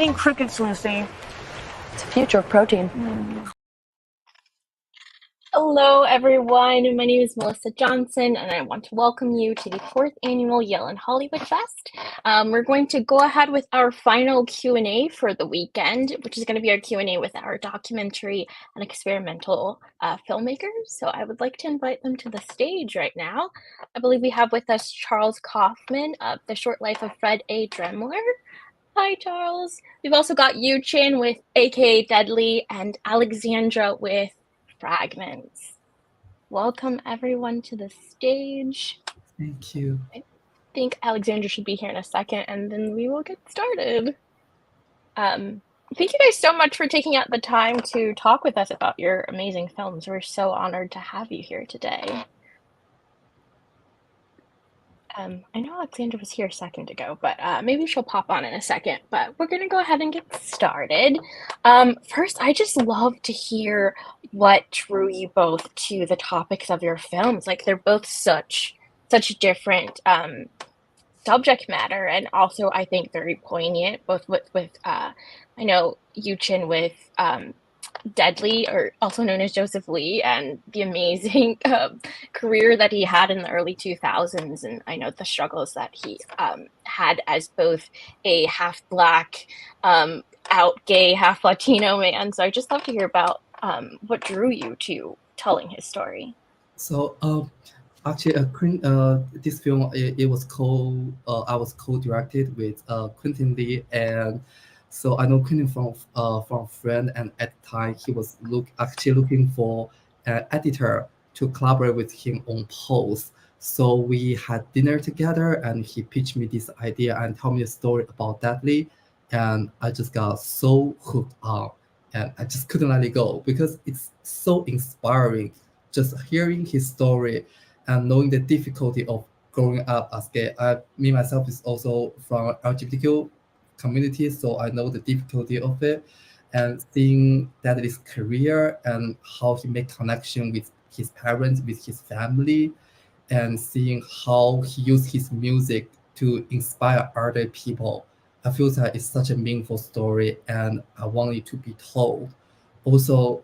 eating crickets, Lucy? It's the future of protein. Hello, everyone. My name is Melissa Johnson, and I want to welcome you to the fourth annual Yale and Hollywood Fest. We're going to go ahead with our final Q&A for the weekend, which is going to be our Q&A with our documentary and experimental filmmakers. So I would like to invite them to the stage right now. I believe we have with us Charles Kaufman of The Short Life of Fred A. Dremler. Hi, Charles. We've also got Yu Chin with AKA Deadly and Alexandra with Fragments. Welcome everyone to the stage. Thank you. I think Alexandra should be here in a second and then we will get started. Thank you guys so much for taking out the time to talk with us about your amazing films. We're so honored to have you here today. I know Alexandra was here a second ago, but maybe she'll pop on in a second. But we're going to go ahead and get started. First, I just love to hear what drew you both to the topics of your films. Like, they're both such different subject matter, and also I think very poignant. Both with I know Yu Chin with Deadly, or also known as Joseph Lee, and the amazing career that he had in the early 2000s. And I know the struggles that he had as both a half Black, out gay, half Latino man. So I just love to hear about what drew you to telling his story. So actually, this film it was I was co-directed with Quentin Lee, and so I know Quentin from a friend, and at the time he was actually looking for an editor to collaborate with him on post. So we had dinner together, and he pitched me this idea and told me a story about Deadly, and I just got so hooked on, and I just couldn't let it go because it's so inspiring. Just hearing his story and knowing the difficulty of growing up as gay. Me myself is also from LGBTQ community, so I know the difficulty of it, and seeing Deadly's career and how he made connection with his parents, with his family, and seeing how he used his music to inspire other people. I feel that it's such a meaningful story, and I want it to be told. Also,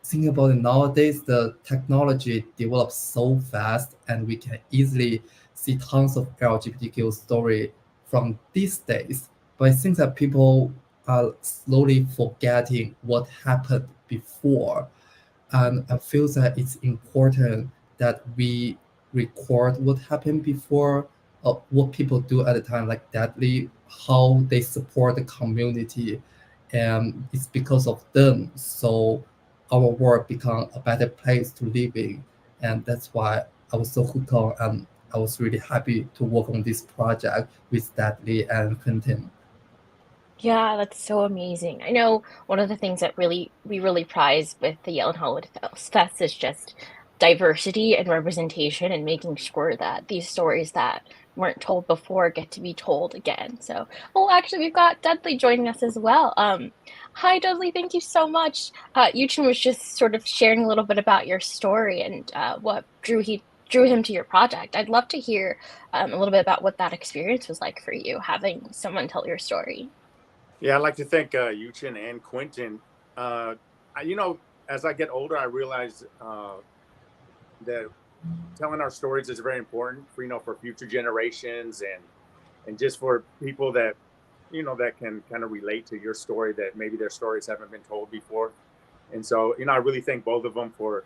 thinking about it nowadays, the technology develops so fast, and we can easily see tons of LGBTQ story from these days. But I think that people are slowly forgetting what happened before. And I feel that it's important that we record what happened before, what people do at the time, like Deadly, how they support the community. And it's because of them. So our world become a better place to live in. And that's why I was so hooked on, and I was really happy to work on this project with Deadly and Quentin. Yeah, that's so amazing. I know one of the things that we really prize with the Yale and Hollywood Fest is just diversity and representation, and making sure that these stories that weren't told before get to be told again. So, oh, actually, we've got Dudley joining us as well. Hi, Dudley. Thank you so much. Yuchin was just sort of sharing a little bit about your story and what drew him to your project. I'd love to hear a little bit about what that experience was like for you, having someone tell your story. Yeah, I'd like to thank Yuchin and Quentin. As I get older, I realize that telling our stories is very important for future generations, and just for people that that can kind of relate to your story, that maybe their stories haven't been told before. And so I really thank both of them for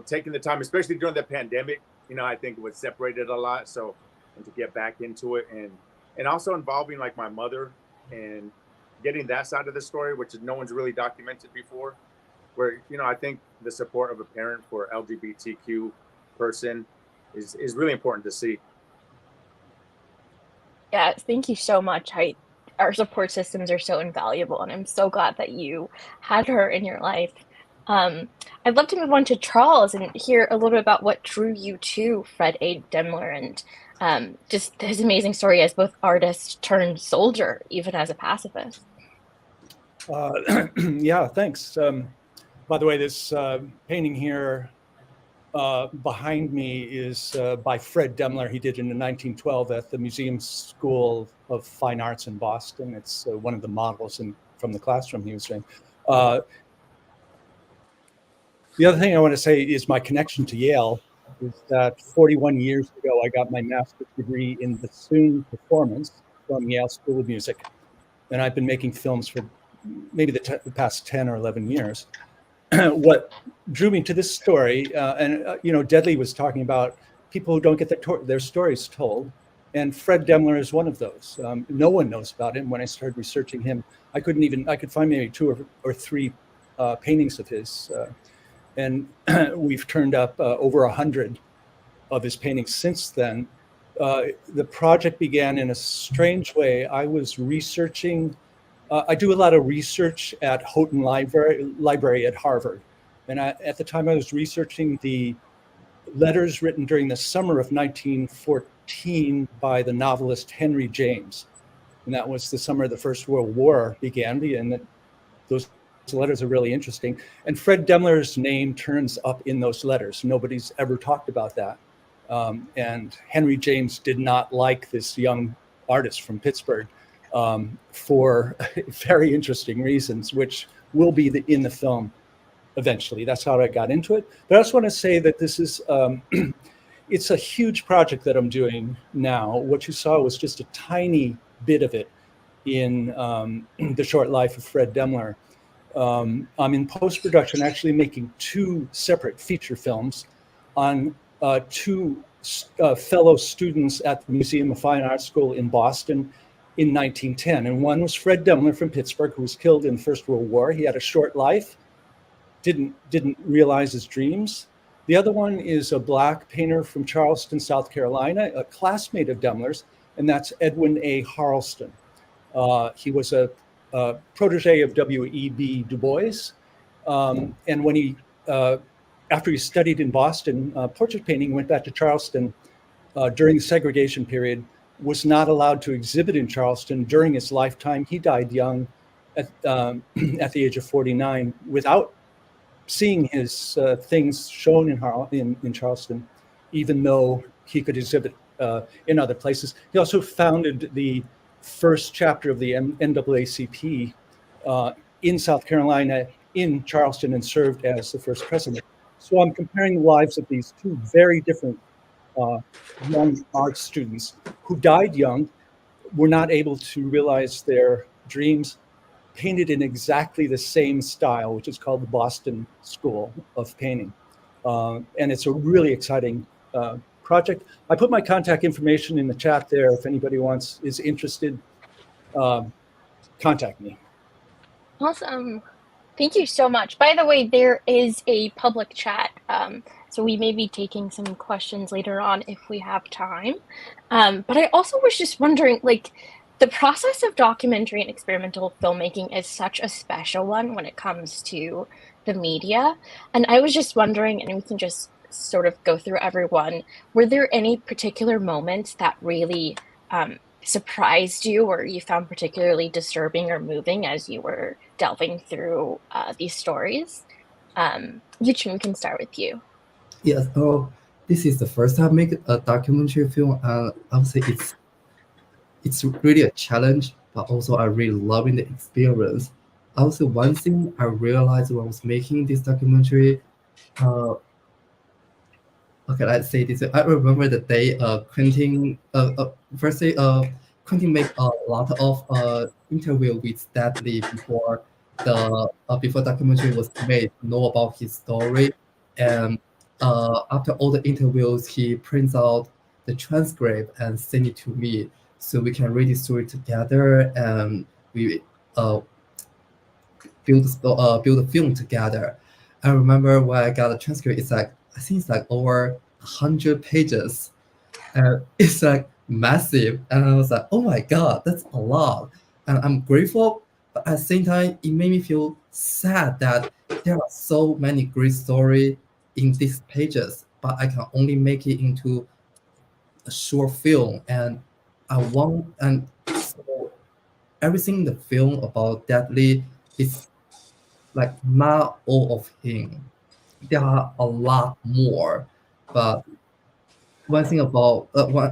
taking the time, especially during the pandemic. I think it was separated a lot, so, and to get back into it, and also involving like my mother and getting that side of the story, which no one's really documented before, where I think the support of a parent for LGBTQ person is really important to see. Yeah, thank you so much. Our support systems are so invaluable, and I'm so glad that you had her in your life. I'd love to move on to Charles and hear a little bit about what drew you to Fred A. Demler, and just his amazing story as both artist turned soldier, even as a pacifist. Yeah, thanks. By the way, this painting here behind me is by Fred Demler. He did it in 1912 at the Museum School of Fine Arts in Boston. It's one of the models from the classroom he was doing. The other thing I want to say is my connection to Yale is that 41 years ago, I got my master's degree in bassoon performance from Yale School of Music. And I've been making films for maybe the past 10 or 11 years. What drew me to this story, Deadly was talking about people who don't get their stories told. And Fred Demler is one of those. No one knows about him. When I started researching him, I could find maybe two or three paintings of his. And we've turned up over 100 of his paintings since then. The project began in a strange way. I was researching. I do a lot of research at Houghton Library at Harvard. And at the time I was researching the letters written during the summer of 1914 by the novelist Henry James. And that was the summer the First World War began. And those letters are really interesting. And Fred Demler's name turns up in those letters. Nobody's ever talked about that. And Henry James did not like this young artist from Pittsburgh for very interesting reasons, which will be in the film eventually. That's how I got into it. But I just want to say that this is, it's a huge project that I'm doing now. What you saw was just a tiny bit of it in The Short Life of Fred Demler. I'm in post-production actually making two separate feature films on two fellow students at the Museum of Fine Arts School in Boston in 1910. And one was Fred Demler from Pittsburgh, who was killed in the First World War. He had a short life, didn't realize his dreams. The other one is a Black painter from Charleston, South Carolina, a classmate of Demler's, and that's Edwin A. Harleston. He was a protege of W.E.B. Du Bois. And when he, after he studied in Boston portrait painting, went back to Charleston during the segregation period, was not allowed to exhibit in Charleston during his lifetime. He died young at the age of 49 without seeing his things shown in Charleston, even though he could exhibit in other places. He also founded the first chapter of the NAACP in South Carolina, in Charleston, and served as the first president. So I'm comparing the lives of these two very different young art students who died young, were not able to realize their dreams, painted in exactly the same style, which is called the Boston School of Painting. And it's a really exciting project. I put my contact information in the chat there. If anybody is interested, contact me. Awesome. Thank you so much. By the way, there is a public chat, so we may be taking some questions later on if we have time. But I also was just wondering, like, the process of documentary and experimental filmmaking is such a special one when it comes to the media. And I was just wondering, and we can just sort of go through everyone, were there any particular moments that really surprised you or you found particularly disturbing or moving as you were delving through these stories? Yuchen, we can start with you. Yes, this is the first time I make a documentary film, and I would say it's really a challenge, but also I really loving the experience. Also, one thing I realized when I was making this documentary, okay, let's say this. I remember the day Quentin, firstly, Quentin made a lot of interview with Dudley before documentary was made to know about his story, and after all the interviews, he prints out the transcript and send it to me so we can read the story together, and we build a film together. I remember when I got the transcript, I think it's like over 100 pages. It's like massive. And I was like, oh my God, that's a lot. And I'm grateful, but at the same time, it made me feel sad that there are so many great stories in these pages, but I can only make it into a short film. And so everything in the film about Dudley is like not all of him. there are a lot more, but one thing about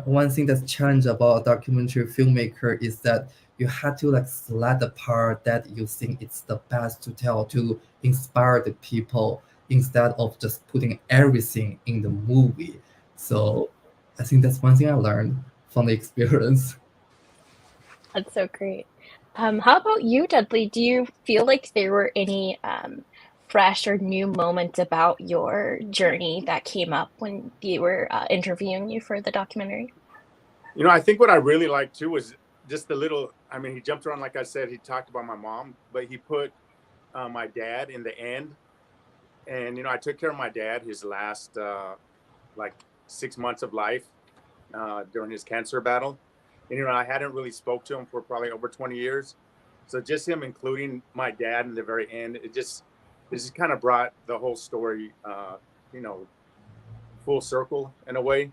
one thing that's challenge about a documentary filmmaker is that you have to like select the part that you think it's the best to tell to inspire the people instead of just putting everything in the movie. So I think that's one thing I learned from the experience. That's so great. How about you, Dudley? Do you feel like there were any fresh or new moments about your journey that came up when you were interviewing you for the documentary? You know, I think what I really liked too was just the little. I mean, he jumped around, like I said. He talked about my mom, but he put my dad in the end. And you know, I took care of my dad his last like 6 months of life during his cancer battle. And you know, I hadn't really spoke to him for probably over 20 years. So just him including my dad in the very end, it just kind of brought the whole story, you know, full circle in a way.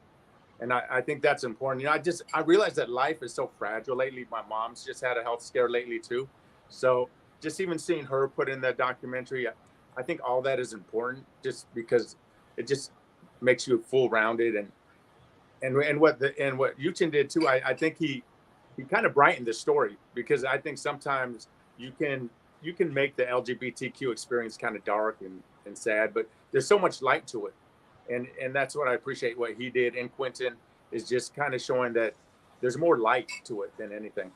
And I think that's important. You know, I realized that life is so fragile lately. My mom's just had a health scare lately too. So just even seeing her put in that documentary, I think all that is important just because it just makes you full rounded and what Yuchen did too. I think he kind of brightened the story because I think sometimes you can make the LGBTQ experience kind of dark and sad, but there's so much light to it. And that's what I appreciate what he did. And Quentin is just kind of showing that there's more light to it than anything.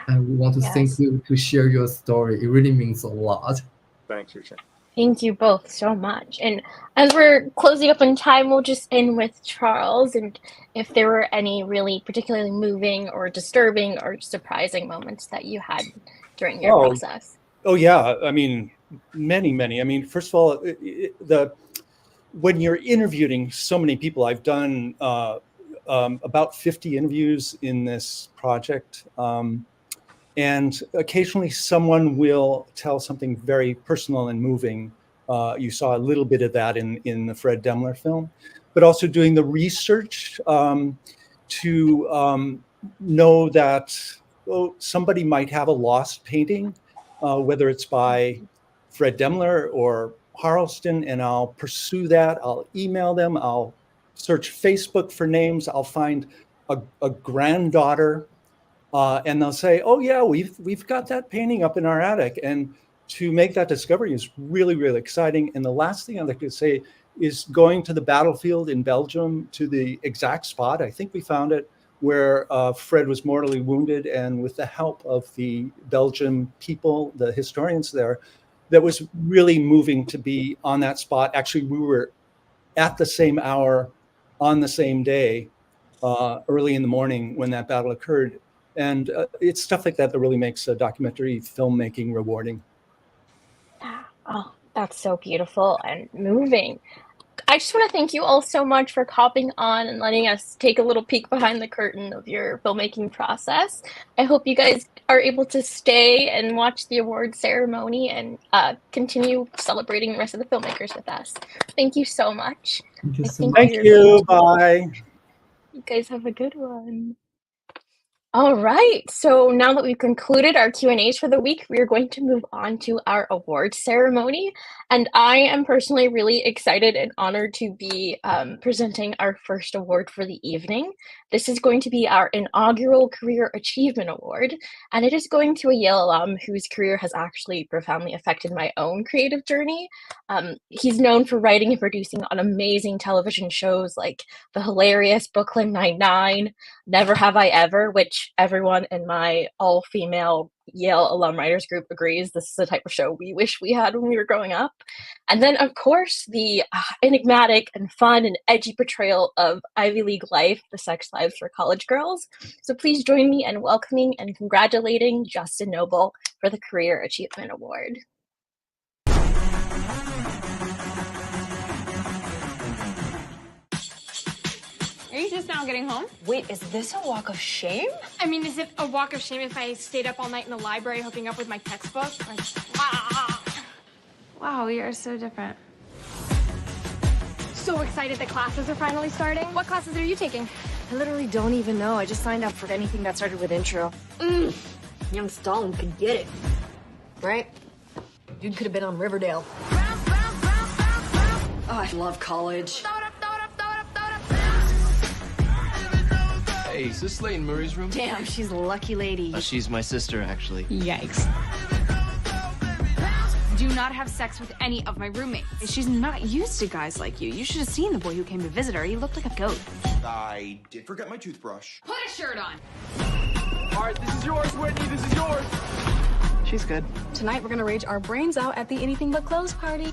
And we want to thank Yes. you to share your story. It really means a lot. Thanks, Yuchen. Thank you both so much. And as we're closing up on time, we'll just end with Charles. And if there were any really particularly moving or disturbing or surprising moments that you had during your process. Oh yeah, I mean, many. I mean, first of all, when you're interviewing so many people, I've done about 50 interviews in this project. And occasionally someone will tell something very personal and moving. You saw a little bit of that in the Fred Demler film, but also doing the research to know that somebody might have a lost painting, whether it's by Fred Demler or Harleston, and I'll pursue that. I'll email them. I'll search Facebook for names. I'll find a granddaughter. And they'll say, "Oh yeah, we've got that painting up in our attic." And to make that discovery is really, really exciting. And the last thing I'd like to say is going to the battlefield in Belgium to the exact spot. I think we found it where Fred was mortally wounded, and with the help of the Belgian people, the historians there, that was really moving to be on that spot. Actually, we were at the same hour on the same day, early in the morning when that battle occurred. And it's stuff like that that really makes documentary filmmaking rewarding. Oh, that's so beautiful and moving. I just want to thank you all so much for hopping on and letting us take a little peek behind the curtain of your filmmaking process. I hope you guys are able to stay and watch the award ceremony and continue celebrating the rest of the filmmakers with us. Thank you so much. Thank you I so think much. Thank you. Bye. You guys have a good one. All right, so now that we've concluded our Q&As for the week, we are going to move on to our award ceremony. And I am personally really excited and honored to be presenting our first award for the evening. This is going to be our inaugural Career Achievement Award, and it is going to a Yale alum whose career has actually profoundly affected my own creative journey. He's known for writing and producing on amazing television shows like the hilarious Brooklyn Nine-Nine, Never Have I Ever, which everyone in my all-female Yale alum writers group agrees this is the type of show we wish we had when we were growing up. And then, of course, the enigmatic and fun and edgy portrayal of Ivy League life, the sex lives for college girls. So please join me in welcoming and congratulating Justin Noble for the Career Achievement Award. Are you just now getting home? Wait, is this a walk of shame? I mean, is it a walk of shame if I stayed up all night in the library hooking up with my textbook? Like, wow, we are so different. So excited that classes are finally starting. What classes are you taking? I literally don't even know. I just signed up for anything that started with intro. Young Stalin could get it. Right? Dude could have been on Riverdale. Oh, I love college. Hey, is this Leighton Murray's room? Damn, she's a lucky lady. She's my sister, actually. Yikes. Do not have sex with any of my roommates. She's not used to guys like you. You should have seen the boy who came to visit her. He looked like a goat. I did forget my toothbrush. Put a shirt on. All right, this is yours, Whitney. This is yours. She's good. Tonight we're gonna rage our brains out at the Anything But Clothes party.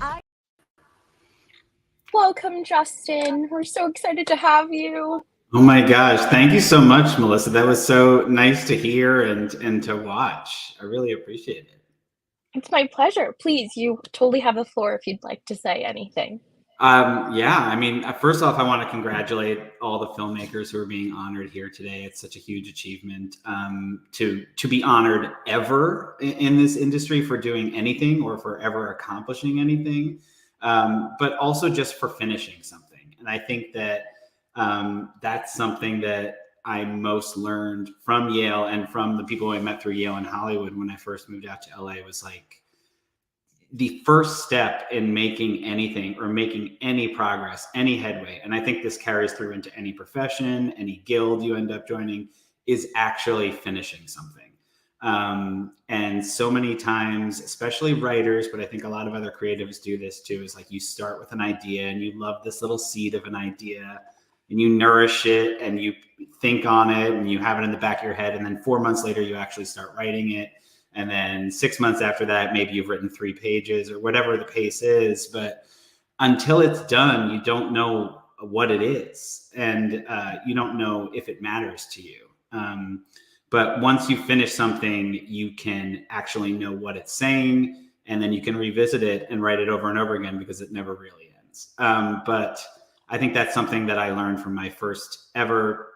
Welcome, Justin. We're so excited to have you. Oh my gosh, thank you so much, Melissa. That was so nice to hear and to watch. I really appreciate it. It's my pleasure. Please, you totally have the floor if you'd like to say anything. Yeah, I mean, first off, I want to congratulate all the filmmakers who are being honored here today. It's such a huge achievement to be honored ever in this industry for doing anything or for ever accomplishing anything, but also just for finishing something. And I think that that's something that I most learned from Yale and from the people I met through Yale and Hollywood when I first moved out to LA was like the first step in making anything or making any progress, any headway. And I think this carries through into any profession, any guild you end up joining, is actually finishing something. And so many times, especially writers, but I think a lot of other creatives do this too, is like you start with an idea and you love this little seed of an idea and you nourish it and you think on it and you have it in the back of your head. And then 4 months later, you actually start writing it. And then 6 months after that, maybe you've written 3 pages or whatever the pace is. But until it's done, you don't know what it is. And you don't know if it matters to you. But once you finish something, you can actually know what it's saying. And then you can revisit it and write it over and over again because it never really ends. But I think that's something that I learned from my first ever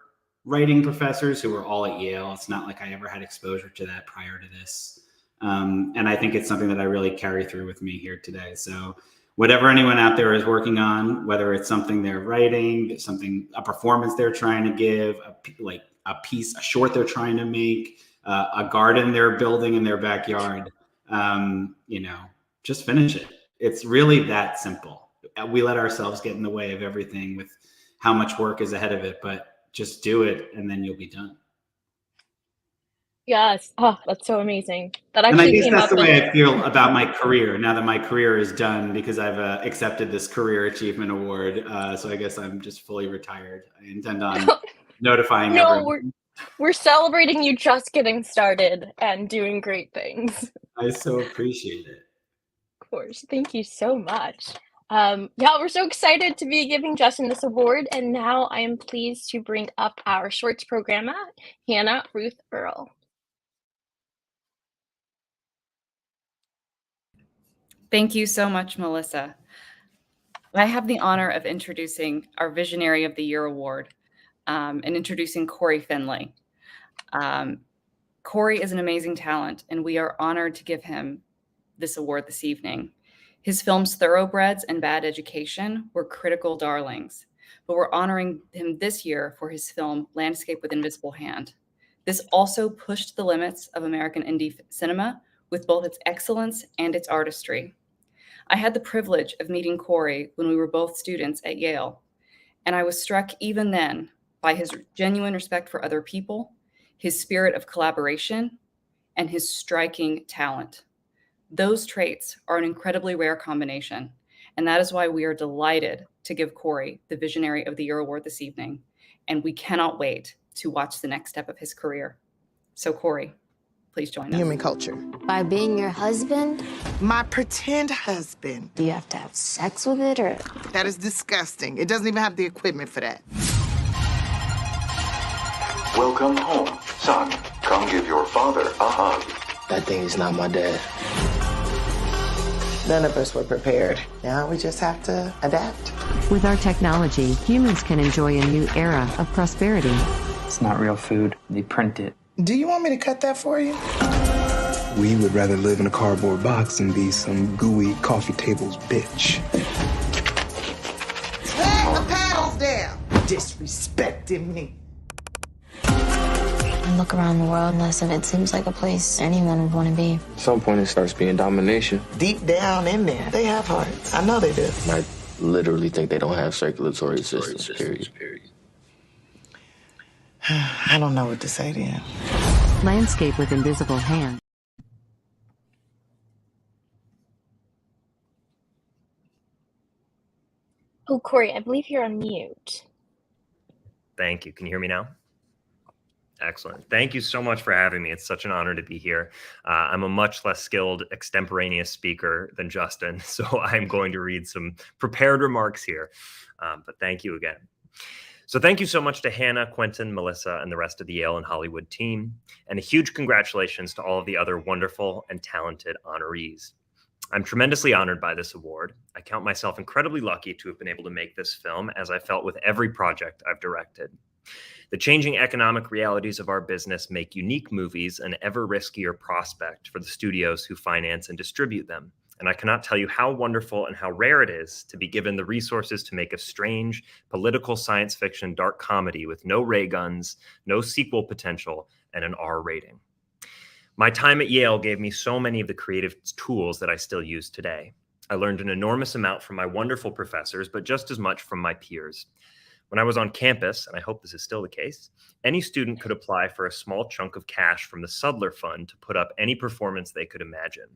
writing professors who were all at Yale. It's not like I ever had exposure to that prior to this. And I think it's something that I really carry through with me here today. So whatever anyone out there is working on, whether it's something they're writing, a performance they're trying to give, a short they're trying to make, a garden they're building in their backyard, just finish it. It's really that simple. We let ourselves get in the way of everything with how much work is ahead of it, but just do it and then you'll be done. Yes. Oh, that's so amazing. That And I actually guess came that's up the way in- I feel about my career now that my career is done because I've accepted this Career Achievement Award. So I guess I'm just fully retired. I intend on notifying everyone. We're celebrating you just getting started and doing great things. I so appreciate it. Of course. Thank you so much. We're so excited to be giving Justin this award, and now I am pleased to bring up our shorts programmer, Hannah Ruth Earl. Thank you so much, Melissa. I have the honor of introducing our Visionary of the Year Award and introducing Corey Finley. Corey is an amazing talent, and we are honored to give him this award this evening. His films Thoroughbreds and Bad Education were critical darlings, but we're honoring him this year for his film Landscape with Invisible Hand. This also pushed the limits of American indie cinema with both its excellence and its artistry. I had the privilege of meeting Corey when we were both students at Yale, and I was struck even then by his genuine respect for other people, his spirit of collaboration, and his striking talent. Those traits are an incredibly rare combination, and that is why we are delighted to give Corey the Visionary of the Year Award this evening, and we cannot wait to watch the next step of his career. So Corey, please join us. Human culture. By being your husband? My pretend husband. Do you have to have sex with it, or? That is disgusting. It doesn't even have the equipment for that. Welcome home, son. Come give your father a hug. That thing is not my dad. None of us were prepared. Now we just have to adapt. With our technology, humans can enjoy a new era of prosperity. It's not real food. They print it. Do you want me to cut that for you? We would rather live in a cardboard box than be some gooey coffee table's bitch. Take the paddles down! Disrespecting me. Look around the world, and it seems like a place anyone would want to be. At some point, it starts being domination. Deep down in there, they have hearts. I know they do. My literally think they don't have circulatory systems, period. I don't know what to say to him. Landscape with invisible hand. Oh, Corey, I believe you're on mute. Thank you. Can you hear me now? Excellent. Thank you so much for having me. It's such an honor to be here. I'm a much less skilled extemporaneous speaker than Justin, so I'm going to read some prepared remarks here. But thank you again. So thank you so much to Hannah, Quentin, Melissa, and the rest of the Yale and Hollywood team. And a huge congratulations to all of the other wonderful and talented honorees. I'm tremendously honored by this award. I count myself incredibly lucky to have been able to make this film, as I felt with every project I've directed. The changing economic realities of our business make unique movies an ever riskier prospect for the studios who finance and distribute them. And I cannot tell you how wonderful and how rare it is to be given the resources to make a strange political science fiction dark comedy with no ray guns, no sequel potential, and an R rating. My time at Yale gave me so many of the creative tools that I still use today. I learned an enormous amount from my wonderful professors, but just as much from my peers. When I was on campus, and I hope this is still the case, any student could apply for a small chunk of cash from the Sudler Fund to put up any performance they could imagine.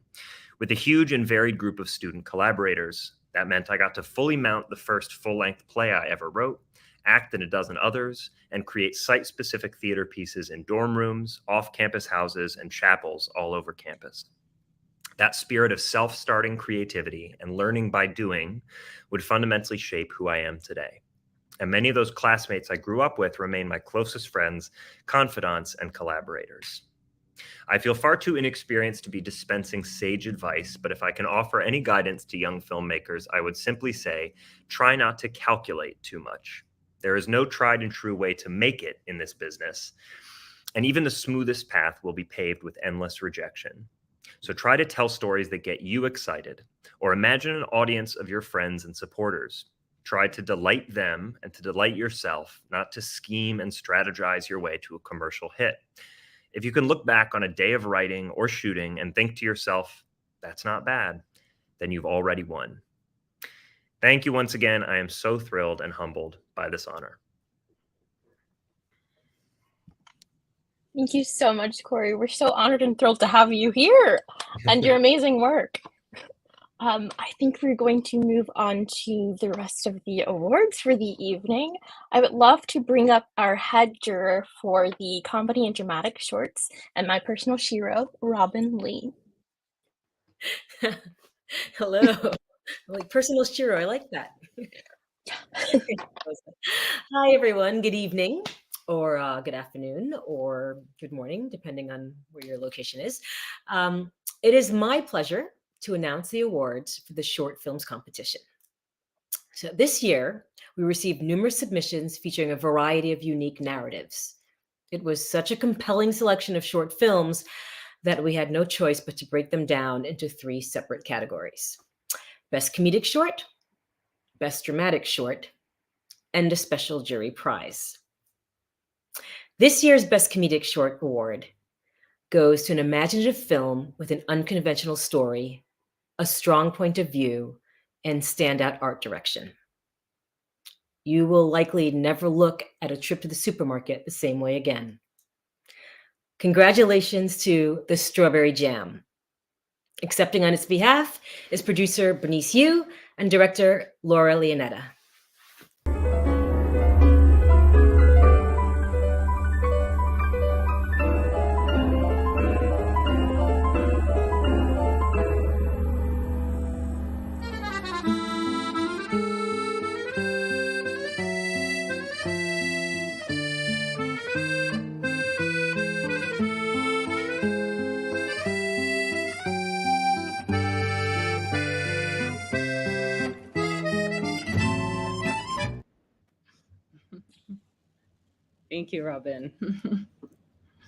With a huge and varied group of student collaborators, that meant I got to fully mount the first full-length play I ever wrote, act in a dozen others, and create site-specific theater pieces in dorm rooms, off-campus houses, and chapels all over campus. That spirit of self-starting creativity and learning by doing would fundamentally shape who I am today. And many of those classmates I grew up with remain my closest friends, confidants, and collaborators. I feel far too inexperienced to be dispensing sage advice, but if I can offer any guidance to young filmmakers, I would simply say, try not to calculate too much. There is no tried and true way to make it in this business, and even the smoothest path will be paved with endless rejection. So try to tell stories that get you excited, or imagine an audience of your friends and supporters. Try to delight them and to delight yourself, not to scheme and strategize your way to a commercial hit. If you can look back on a day of writing or shooting and think to yourself, that's not bad, then you've already won. Thank you once again. I am so thrilled and humbled by this honor. Thank you so much, Corey. We're so honored and thrilled to have you here and your amazing work. I think we're going to move on to the rest of the awards for the evening. I would love to bring up our head juror for the comedy and dramatic shorts and my personal shero, Robin Lee. Hello. Like personal shero, I like that. Hi, everyone. Good evening, or good afternoon, or good morning, depending on where your location is. It is my pleasure to announce the awards for the short films competition. So this year, we received numerous submissions featuring a variety of unique narratives. It was such a compelling selection of short films that we had no choice but to break them down into 3 separate categories: Best Comedic Short, Best Dramatic Short, and a special jury prize. This year's Best Comedic Short award goes to an imaginative film with an unconventional story, a strong point of view, and standout art direction. You will likely never look at a trip to the supermarket the same way again. Congratulations to The Strawberry Jam. Accepting on its behalf is producer Bernice Yu and director Laura Leonetta. Thank you, Robin.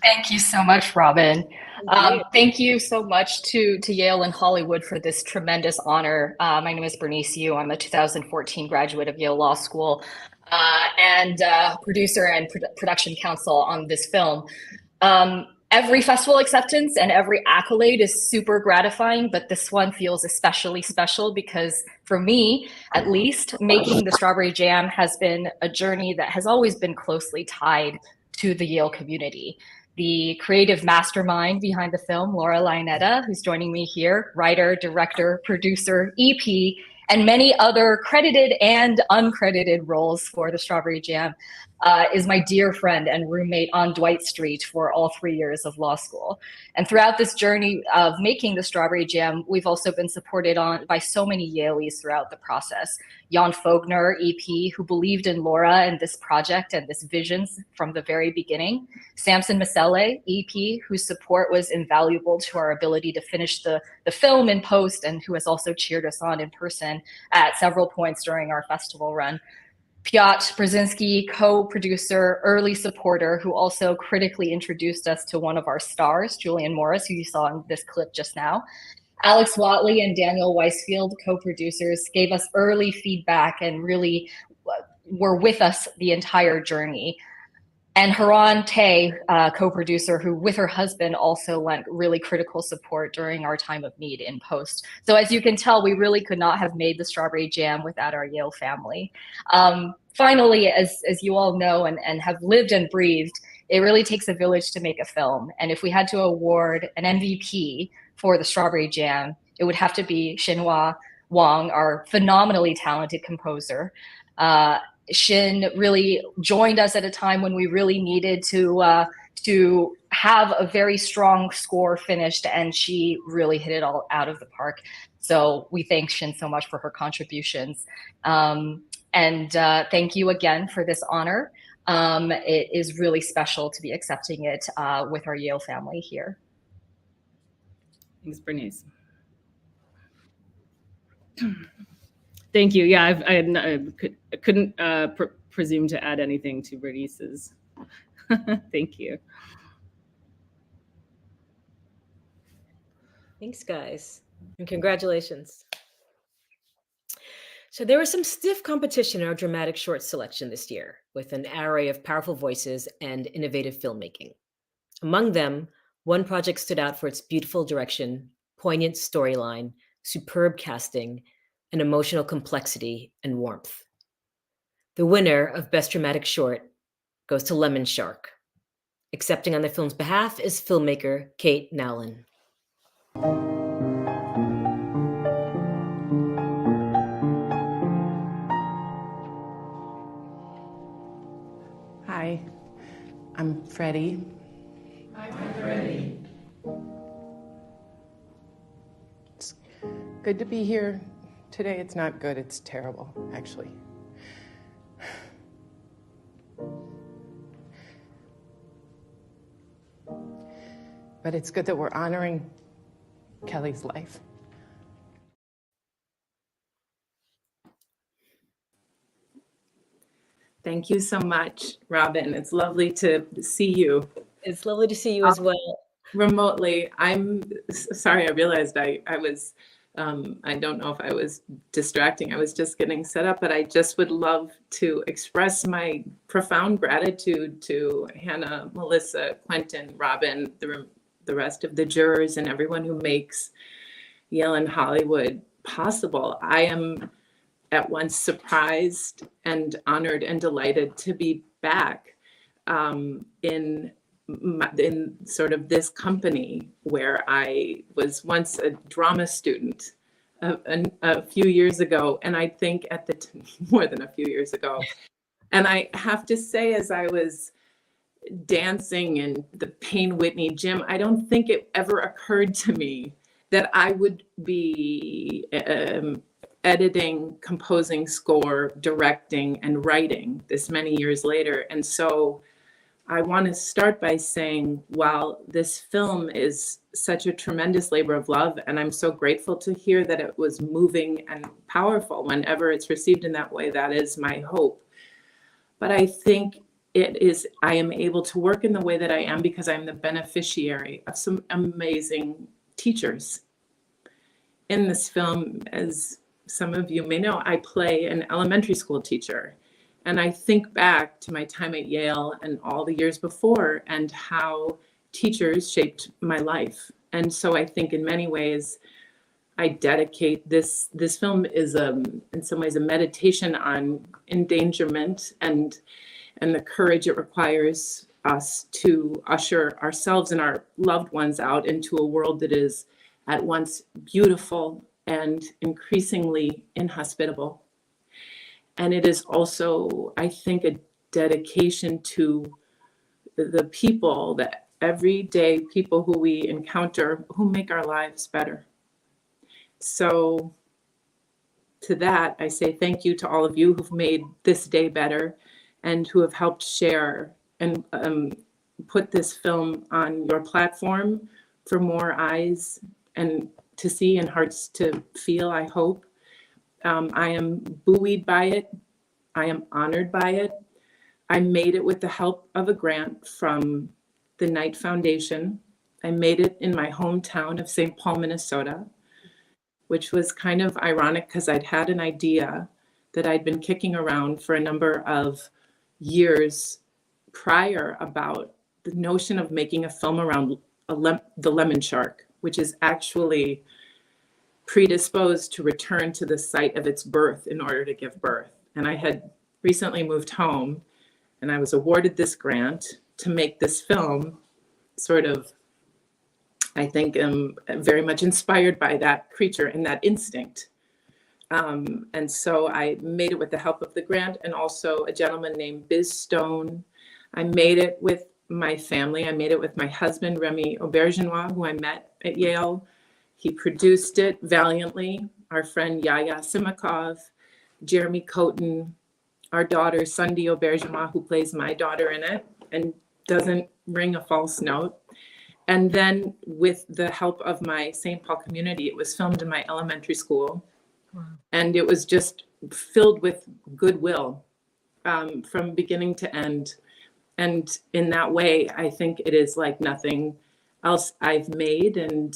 Thank you so much, Robin. Thank you so much to Yale and Hollywood for this tremendous honor. My name is Bernice Yu. I'm a 2014 graduate of Yale Law School and producer and production counsel on this film. Every festival acceptance and every accolade is super gratifying, but this one feels especially special because for me, at least, making the Strawberry Jam has been a journey that has always been closely tied to the Yale community. The creative mastermind behind the film, Laura Lainetta, who's joining me here, writer, director, producer, EP, and many other credited and uncredited roles for the Strawberry Jam, is my dear friend and roommate on Dwight Street for all 3 years of law school. And throughout this journey of making the Strawberry Jam, we've also been supported by so many Yaleys throughout the process. Jan Fogner, EP, who believed in Laura and this project and this vision from the very beginning. Samson Masele, EP, whose support was invaluable to our ability to finish the film in post and who has also cheered us on in person at several points during our festival run. Piotr Brzezinski, co-producer, early supporter, who also critically introduced us to one of our stars, Julian Morris, who you saw in this clip just now. Alex Watley and Daniel Weisfield, co-producers, gave us early feedback and really were with us the entire journey. And Haran Tay, co-producer, who with her husband also lent really critical support during our time of need in post. So as you can tell, we really could not have made the Strawberry Jam without our Yale family. Finally, as you all know and have lived and breathed, it really takes a village to make a film. And if we had to award an MVP for the Strawberry Jam, it would have to be Xinhua Wang, our phenomenally talented composer. Shin really joined us at a time when we really needed to have a very strong score finished, and she really hit it all out of the park. So we thank Shin so much for her contributions. And thank you again for this honor. It is really special to be accepting it with our Yale family here. Thanks, Bernice. Thank you. Yeah, I couldn't presume to add anything to Bernice's. Thank you. Thanks, guys, and congratulations. So there was some stiff competition in our dramatic short selection this year, with an array of powerful voices and innovative filmmaking. Among them, one project stood out for its beautiful direction, poignant storyline, superb casting, and emotional complexity and warmth. The winner of Best Dramatic Short goes to Lemon Shark. Accepting on the film's behalf is filmmaker Kate Nowlin. Hi, I'm Freddie. Hi, Freddie. It's good to be here today. It's not good, it's terrible, actually. But it's good that we're honoring Kelly's life. Thank you so much, Robin. It's lovely to see you. It's lovely to see you as well. Remotely. I'm sorry, I realized I was, I don't know if I was distracting. I was just getting set up, but I just would love to express my profound gratitude to Hannah, Melissa, Quentin, Robin, the rest of the jurors, and everyone who makes Yale and Hollywood possible. I am at once surprised and honored and delighted to be back in sort of this company where I was once a drama student a few years ago, and I think more than a few years ago. And I have to say, as I was dancing in the Payne Whitney gym, I don't think it ever occurred to me that I would be editing, composing score, directing, and writing this many years later. And so I want to start by saying, while this film is such a tremendous labor of love, and I'm so grateful to hear that it was moving and powerful whenever it's received in that way, that is my hope. But I think I am able to work in the way that I am because I'm the beneficiary of some amazing teachers. In this film, as some of you may know, I play an elementary school teacher. And I think back to my time at Yale and all the years before, and how teachers shaped my life. And so I think in many ways, I dedicate this film is in some ways a meditation on endangerment and the courage it requires us to usher ourselves and our loved ones out into a world that is at once beautiful and increasingly inhospitable. And it is also, I think, a dedication to the people, the everyday people who we encounter, who make our lives better. So to that, I say thank you to all of you who've made this day better and who have helped share and put this film on your platform for more eyes and to see and hearts to feel, I hope. I am buoyed by it. I am honored by it. I made it with the help of a grant from the Knight Foundation. I made it in my hometown of St. Paul, Minnesota, which was kind of ironic because I'd had an idea that I'd been kicking around for a number of years prior about the notion of making a film around the lemon shark, which is actually predisposed to return to the site of its birth in order to give birth. And I had recently moved home and I was awarded this grant to make this film, sort of, I think, very much inspired by that creature and that instinct. And so I made it with the help of the grant and also a gentleman named Biz Stone. I made it with my family. I made it with my husband, Remy Aubergenois, who I met at Yale. He produced it valiantly. Our friend Yaya Simakov, Jeremy Coton, our daughter, Sundi Aubergenois, who plays my daughter in it and doesn't ring a false note. And then with the help of my St. Paul community, it was filmed in my elementary school. Wow. And it was just filled with goodwill from beginning to end. And in that way, I think it is like nothing else I've made. And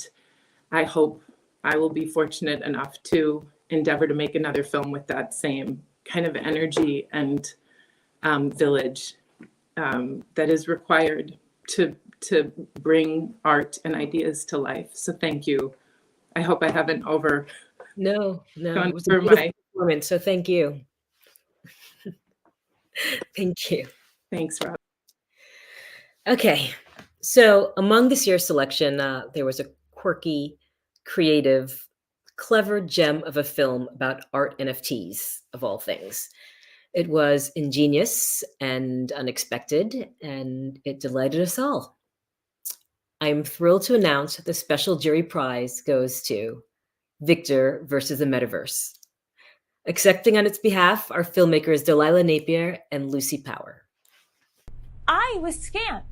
I hope I will be fortunate enough to endeavor to make another film with that same kind of energy and village that is required to bring art and ideas to life. So thank you. I hope I haven't No, gone it was a over beautiful my. performance. So thank you. Thank you. Thanks, Rob. Okay, so among this year's selection, there was a quirky, creative, clever gem of a film about art NFTs, of all things. It was ingenious and unexpected, and it delighted us all. I'm thrilled to announce the special jury prize goes to Victor versus the Metaverse. Accepting on its behalf are filmmakers Delilah Napier and Lucy Power. I was scammed.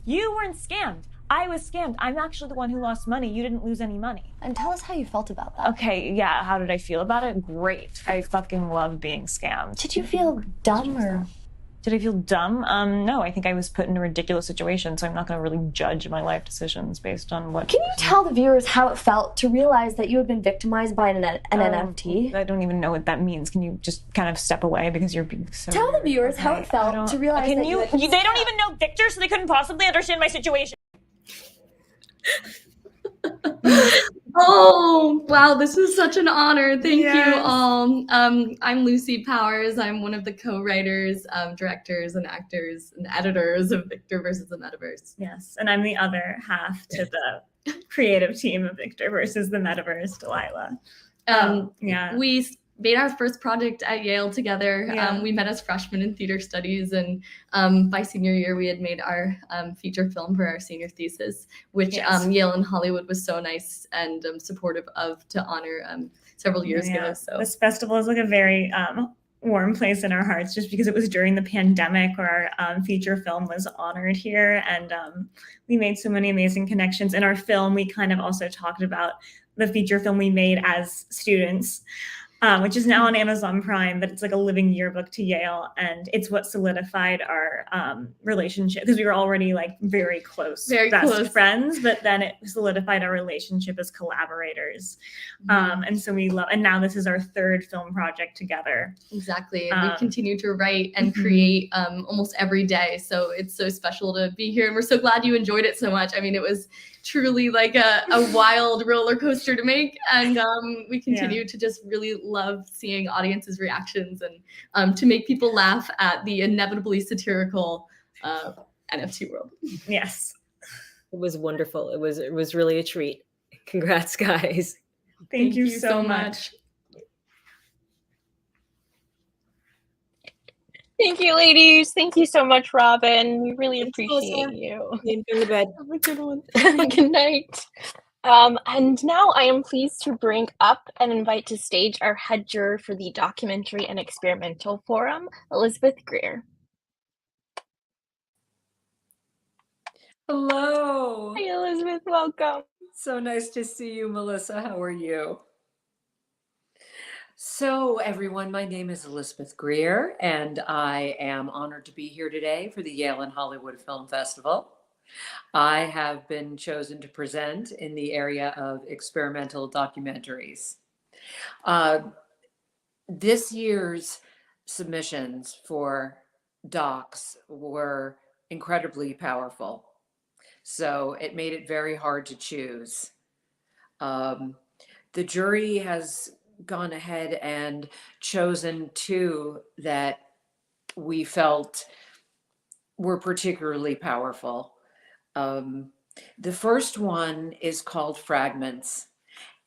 You weren't scammed. I was scammed. I'm actually the one who lost money. You didn't lose any money. And tell us how you felt about that. Okay, yeah, how did I feel about it? Great. I fucking love being scammed. Did you feel dumb or? Did I feel dumb? No, I think I was put in a ridiculous situation, so I'm not going to really judge my life decisions based on what... Can you tell the viewers how it felt to realize that you had been victimized by an NFT? I don't even know what that means. Can you just kind of step away because you're being so... Tell the viewers how it felt to realize that you had... They don't even know Victor, so they couldn't possibly understand my situation. Oh, wow, this is such an honor. Thank you all. I'm Lucy Powers. I'm one of the co-writers, directors, and actors and editors of Victor versus the Metaverse. Yes, and I'm the other half to the creative team of Victor versus the Metaverse, Delilah. We made our first project at Yale together. Yeah. We met as freshmen in theater studies, and by senior year, we had made our feature film for our senior thesis, which Yale and Hollywood was so nice and supportive of to honor several years ago. So this festival is like a very warm place in our hearts, just because it was during the pandemic where our feature film was honored here, and we made so many amazing connections. In our film, we kind of also talked about the feature film we made as students. which is now on Amazon Prime, but it's like a living yearbook to Yale, and it's what solidified our relationship, because we were already like very close, best friends, but then it solidified our relationship as collaborators. And so we love, and now this is our third film project together. Exactly. And we continue to write and create almost every day. So it's so special to be here. And we're so glad you enjoyed it so much. I mean, it was truly like a wild roller coaster to make. And we continue to just really love seeing audiences' reactions and to make people laugh at the inevitably satirical NFT world. Yes. It was wonderful. It was really a treat. Congrats, guys. Thank you so much. Thank you, ladies. Thank you so much, Robin. We really appreciate you. In the bed. Have a good one. Good night. And now I am pleased to bring up and invite to stage our head juror for the Documentary and Experimental Forum, Elizabeth Greer. Hello. Hi, Elizabeth. Welcome. So nice to see you, Melissa. How are you? So, everyone, my name is Elizabeth Greer, and I am honored to be here today for the Yale and Hollywood Film Festival. I have been chosen to present in the area of experimental documentaries. This year's submissions for docs were incredibly powerful, so it made it very hard to choose. The jury has gone ahead and chosen two that we felt were particularly powerful. The first one is called Fragments,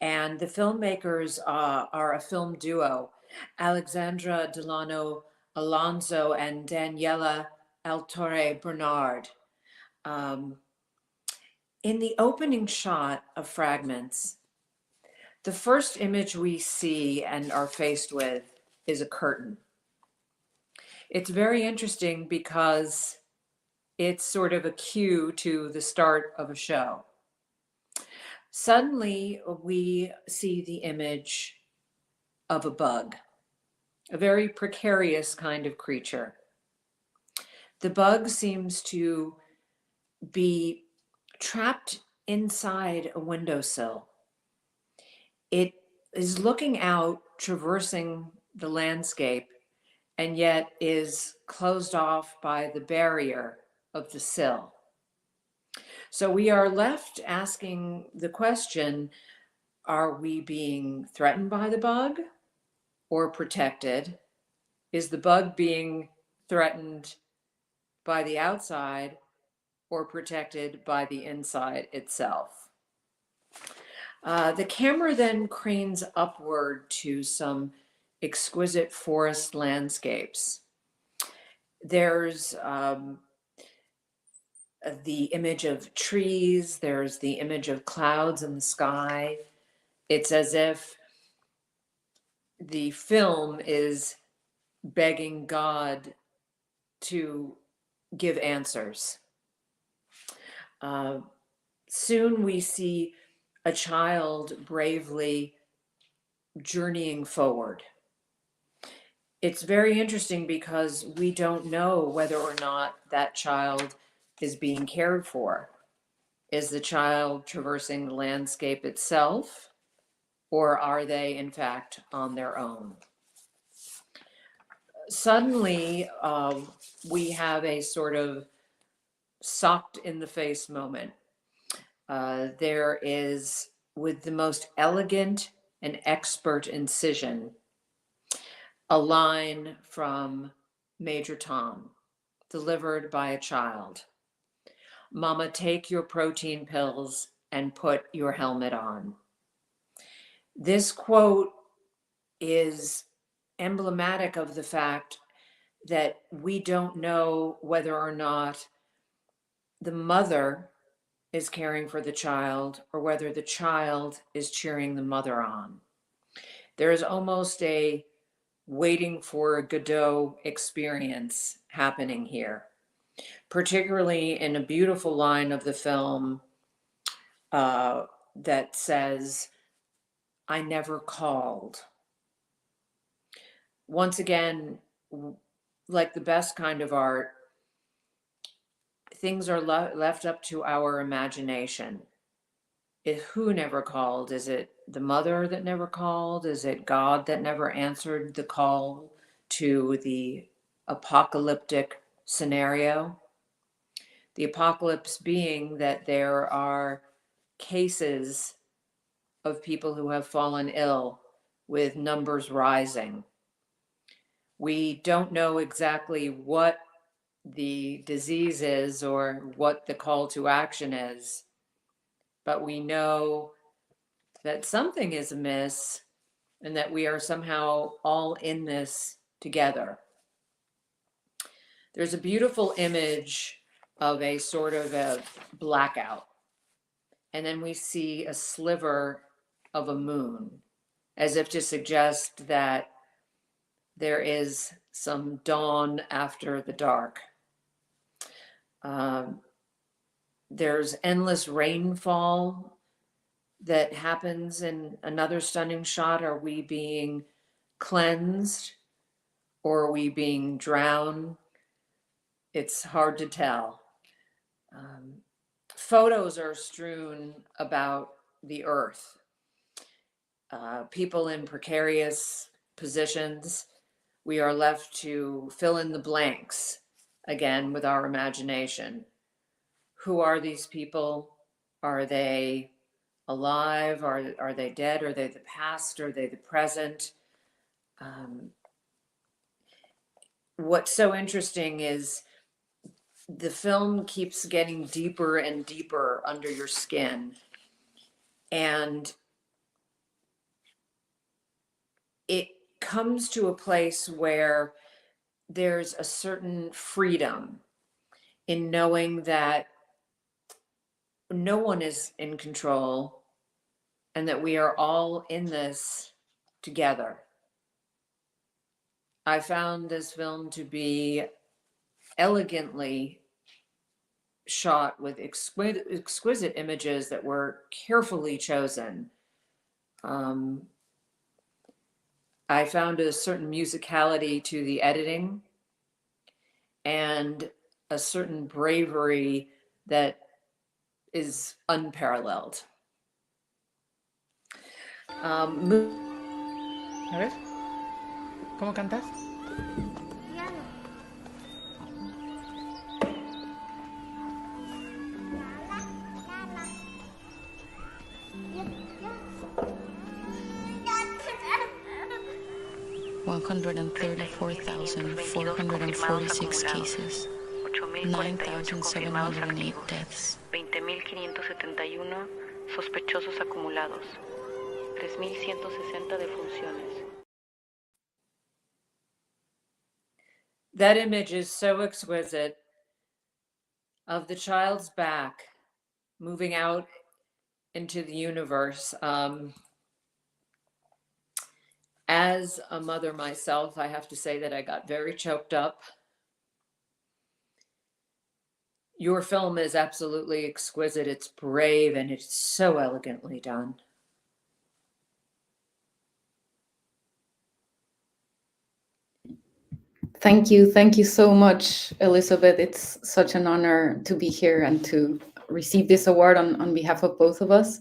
and the filmmakers are a film duo, Alexandra Delano Alonso and Daniela Altore Bernard. In the opening shot of Fragments, the first image we see and are faced with is a curtain. It's very interesting because it's sort of a cue to the start of a show. Suddenly, we see the image of a bug, a very precarious kind of creature. The bug seems to be trapped inside a windowsill. It is looking out, traversing the landscape, and yet is closed off by the barrier of the sill. So we are left asking the question, are we being threatened by the bug or protected? Is the bug being threatened by the outside or protected by the inside itself? The camera then cranes upward to some exquisite forest landscapes. There's the image of trees, there's the image of clouds in the sky. It's as if the film is begging God to give answers. Soon we see a child bravely journeying forward. It's very interesting because we don't know whether or not that child is being cared for. Is the child traversing the landscape itself, or are they in fact on their own? Suddenly, we have a sort of socked in the face moment. There is, with the most elegant and expert incision, a line from Major Tom, delivered by a child. Mama, take your protein pills and put your helmet on. This quote is emblematic of the fact that we don't know whether or not the mother is caring for the child or whether the child is cheering the mother on. There is almost a waiting for a Godot experience happening here, particularly in a beautiful line of the film that says, I never called. once again, like the best kind of art, things are left up to our imagination. Who never called? Is it the mother that never called? Is it God that never answered the call to the apocalyptic scenario? The apocalypse being that there are cases of people who have fallen ill with numbers rising. We don't know exactly what the disease is or what the call to action is, but we know that something is amiss and that we are somehow all in this together. There's a beautiful image of a sort of a blackout, and then we see a sliver of a moon, as if to suggest that there is some dawn after the dark. There's endless rainfall that happens in another stunning shot. Are we being cleansed or are we being drowned? It's hard to tell. Photos are strewn about the earth. People in precarious positions. We are left to fill in the blanks again with our imagination. Who are these people? Are they alive? Are they dead? Are they the past? Are they the present? What's so interesting is the film keeps getting deeper and deeper under your skin. And it comes to a place where there's a certain freedom in knowing that no one is in control and that we are all in this together. I found this film to be elegantly shot with exquisite images that were carefully chosen. I found a certain musicality to the editing and a certain bravery that is unparalleled. A ver, ¿cómo cantas? 134,446 cases, 9,708 deaths, 20.571 sospechosos acumulados, 3.160 defunciones. That image is so exquisite of the child's back moving out into the universe. As a mother myself, I have to say that I got very choked up. Your film is absolutely exquisite. It's brave and it's so elegantly done. Thank you. Thank you so much, Elizabeth. It's such an honor to be here and to receive this award on behalf of both of us.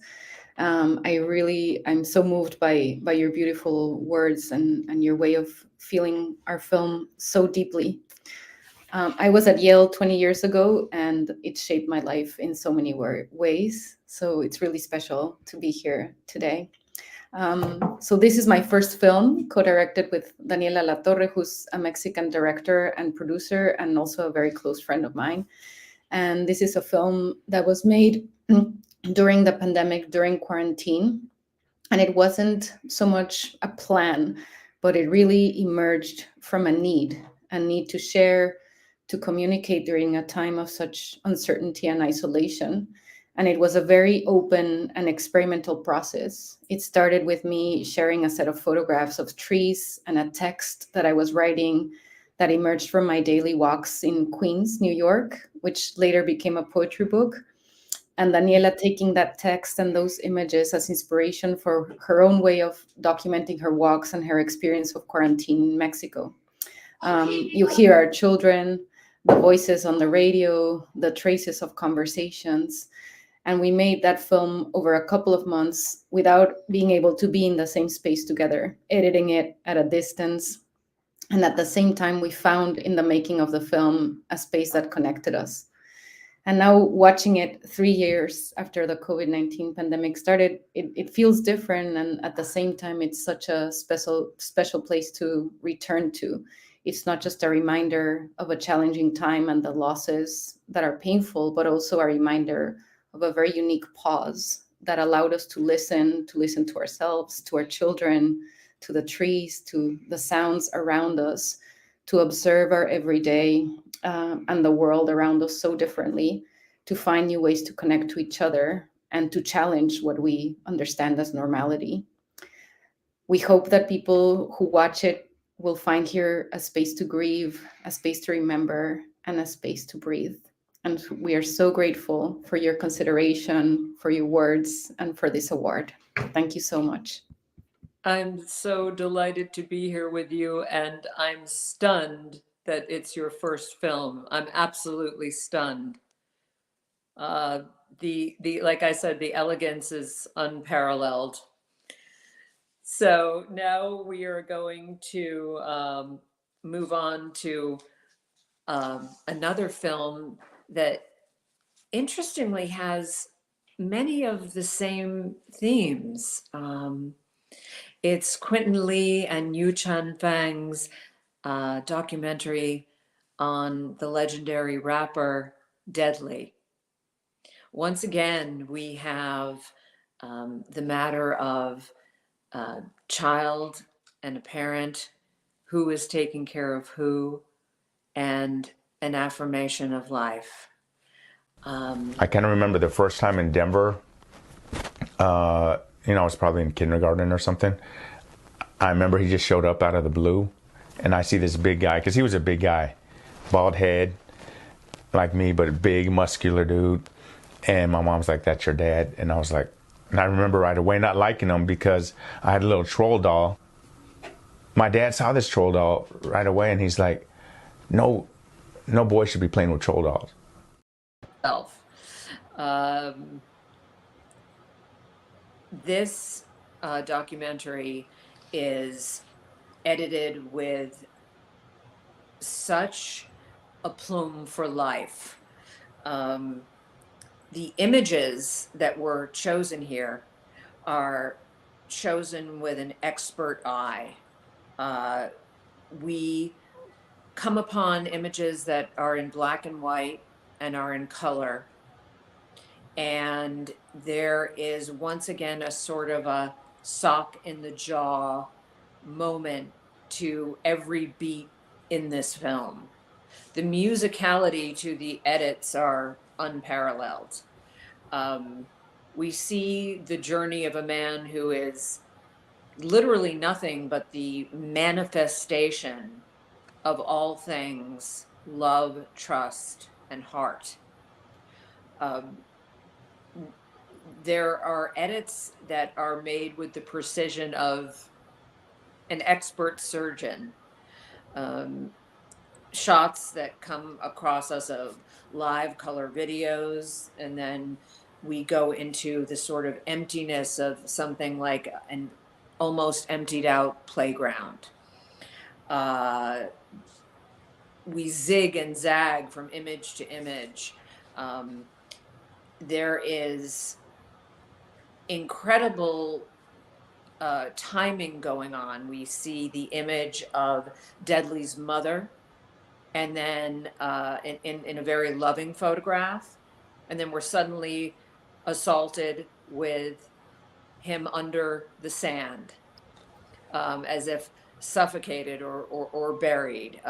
I'm so moved by your beautiful words and your way of feeling our film so deeply. I was at Yale 20 years ago, and it shaped my life in so many ways. So it's really special to be here today. So this is my first film, co-directed with Daniela Latorre, who's a Mexican director and producer, and also a very close friend of mine. And this is a film that was made during the pandemic, during quarantine. And it wasn't so much a plan, but it really emerged from a need to share, to communicate during a time of such uncertainty and isolation. And it was a very open and experimental process. It started with me sharing a set of photographs of trees and a text that I was writing that emerged from my daily walks in Queens, New York, which later became a poetry book. and Daniela taking that text and those images as inspiration for her own way of documenting her walks and her experience of quarantine in Mexico. You hear our children, the voices on the radio, the traces of conversations. And we made that film over a couple of months without being able to be in the same space together, editing it at a distance. And at the same time, we found in the making of the film a space that connected us. And now watching it 3 years after the COVID-19 pandemic started, it feels different. And at the same time, it's such a special place to return to. It's not just a reminder of a challenging time and the losses that are painful, but also a reminder of a very unique pause that allowed us to listen to ourselves, to our children, to the trees, to the sounds around us, to observe our everyday and the world around us so differently, to find new ways to connect to each other and to challenge what we understand as normality. We hope that people who watch it will find here a space to grieve, a space to remember, and a space to breathe. And we are so grateful for your consideration, for your words, and for this award. Thank you so much. I'm so delighted to be here with you, and I'm stunned that it's your first film. I'm absolutely stunned. Like I said, the elegance is unparalleled. So now we are going to move on to another film that interestingly has many of the same themes. It's Quentin Lee and Yu Chan Fang's documentary on the legendary rapper Deadly. Once again, we have the matter of a child and a parent, who is taking care of who, and an affirmation of life. I kind of remember the first time in Denver. I was probably in kindergarten or something. I remember he just showed up out of the blue, and I see this big guy, because he was a big guy, bald head, like me, but a big, muscular dude. And my mom's like, "That's your dad." And I was like, and I remember right away not liking him because I had a little troll doll. My dad saw this troll doll right away, and he's like, no boy should be playing with troll dolls. This documentary is edited with such aplomb for life. The images that were chosen here are chosen with an expert eye. We come upon images that are in black and white and are in color. And there is once again a sort of a sock in the jaw moment to every beat in this film. The musicality to the edits are unparalleled. We see the journey of a man who is literally nothing but the manifestation of all things love, trust, and heart. There are edits that are made with the precision of an expert surgeon. Shots that come across us of live color videos, and then we go into the sort of emptiness of something like an almost emptied out playground. We zig and zag from image to image. There is incredible timing going on. We see the image of Deadly's mother, and then in a very loving photograph, and then we're suddenly assaulted with him under the sand, as if suffocated or buried.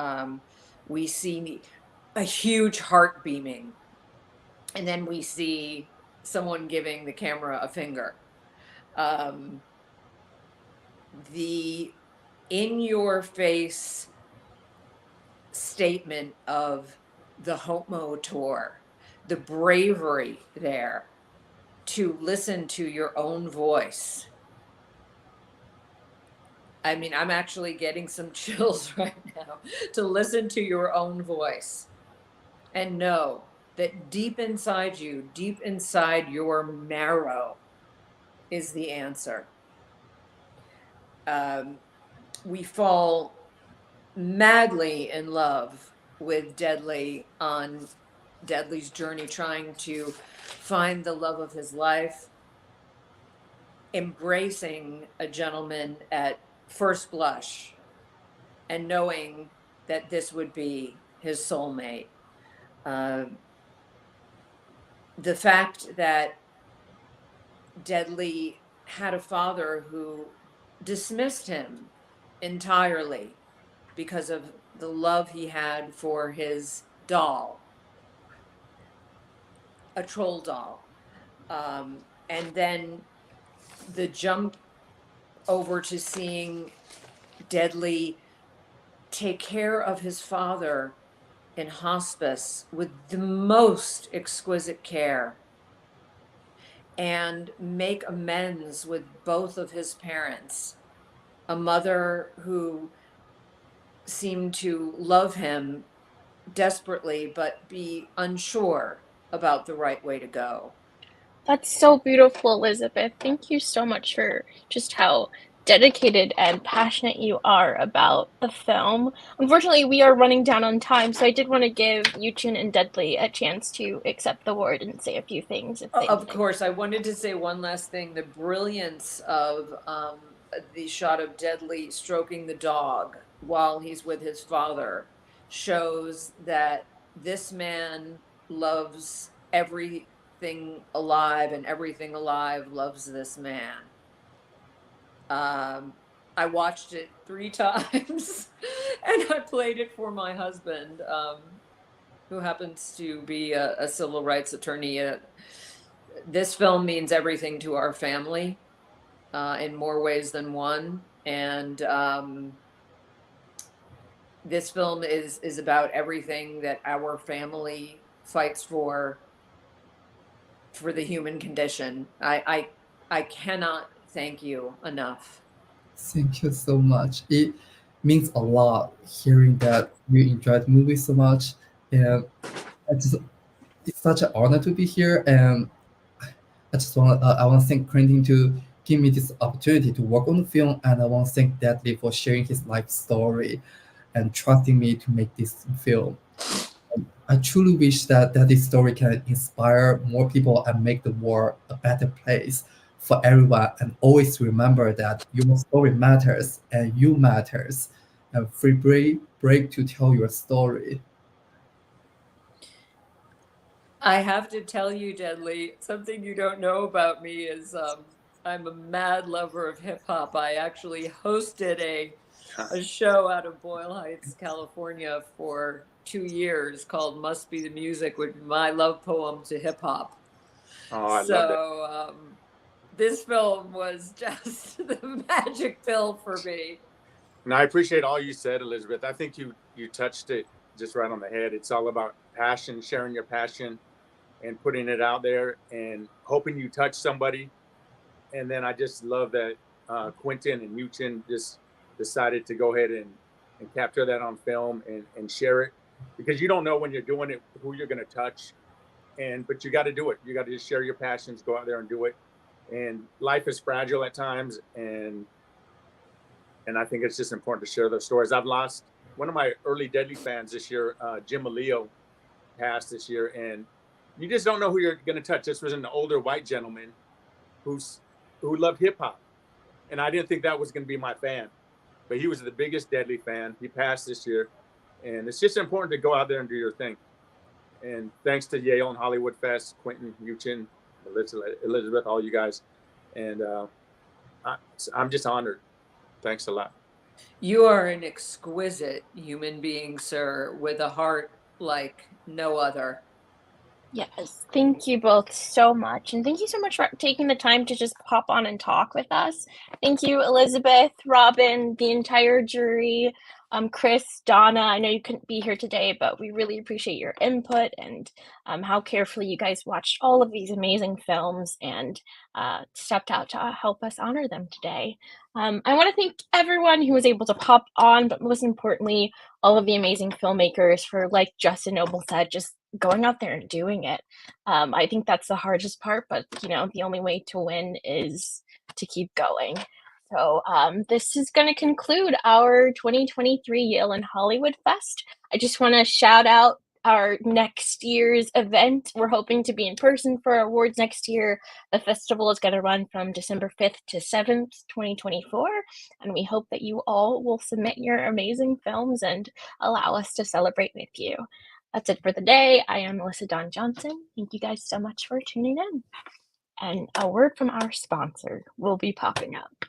We see a huge heart beaming, and then we see someone giving the camera a finger. The in-your-face statement of the Homo tour, the bravery there, to listen to your own voice. I mean, I'm actually getting some chills right now to listen to your own voice and know that deep inside you, deep inside your marrow, is the answer. We fall madly in love with Deadly on Deadly's journey, trying to find the love of his life, embracing a gentleman at first blush, and knowing that this would be his soulmate. Uh, the fact that Deadly had a father who dismissed him entirely because of the love he had for his doll, a troll doll. And then the jump over to seeing Deadly take care of his father in hospice with the most exquisite care and make amends with both of his parents. A mother who seemed to love him desperately, but be unsure about the right way to go. That's so beautiful, Elizabeth. Thank you so much for just how dedicated and passionate you are about the film. Unfortunately, we are running down on time, so I did want to give Yuchin and Deadly a chance to accept the award and say a few things if they Of wanted. course, I wanted to say one last thing. The brilliance of the shot of Deadly stroking the dog while he's with his father shows that this man loves everything alive, and everything alive loves this man. I watched it 3 times and I played it for my husband, who happens to be a civil rights attorney. This film means everything to our family in more ways than one. And this film is about everything that our family fights for the human condition. I cannot thank you enough. Thank you so much. It means a lot hearing that you enjoyed the movie so much, and it's such an honor to be here. And I want to thank Quentin to give me this opportunity to work on the film, and I want to thank Deadly for sharing his life story and trusting me to make this film. I truly wish that this story can inspire more people and make the world a better place for everyone. And always remember that your story matters and you matters. And free break to tell your story. I have to tell you, Deadly, something you don't know about me is I'm a mad lover of hip hop. I actually hosted a show out of Boyle Heights, California for 2 years called Must Be the Music, with my love poem to hip hop. Oh, I love So this film was just the magic pill for me. And I appreciate all you said, Elizabeth. I think you touched it just right on the head. It's all about passion, sharing your passion and putting it out there and hoping you touch somebody. And then I just love that Quentin and Yuchin just decided to go ahead and capture that on film and share it, because you don't know when you're doing it who you're going to touch. But you got to do it. You got to just share your passions, go out there and do it. And life is fragile at times, and I think it's just important to share those stories. I've lost one of my early Deadly fans this year, Jim Aleo, passed this year, and you just don't know who you're going to touch. This was an older white gentleman who loved hip hop, and I didn't think that was going to be my fan, but he was the biggest Deadly fan. He passed this year, and it's just important to go out there and do your thing. And thanks to Yale and Hollywood Fest, Quentin, Yuchin, Elizabeth, all you guys, and I'm just honored. Thanks a lot. You are an exquisite human being, sir, with a heart like no other. Yes, thank you both so much. And thank you so much for taking the time to just pop on and talk with us. Thank you, Elizabeth, Robin, the entire jury, Chris, Donna. I know you couldn't be here today, but we really appreciate your input and how carefully you guys watched all of these amazing films and stepped out to help us honor them today. I want to thank everyone who was able to pop on, but most importantly, all of the amazing filmmakers for, like Justin Noble said, just going out there and doing it. I think that's the hardest part, but you know, the only way to win is to keep going. So this is going to conclude our 2023 Yale and Hollywood Fest. I just want to shout out our next year's event. We're hoping to be in person for our awards next year. The festival is going to run from December 5th to 7th, 2024, and we hope that you all will submit your amazing films and allow us to celebrate with you. That's it for the day. I am Melissa Dawn Johnson. Thank you guys so much for tuning in. And a word from our sponsor will be popping up.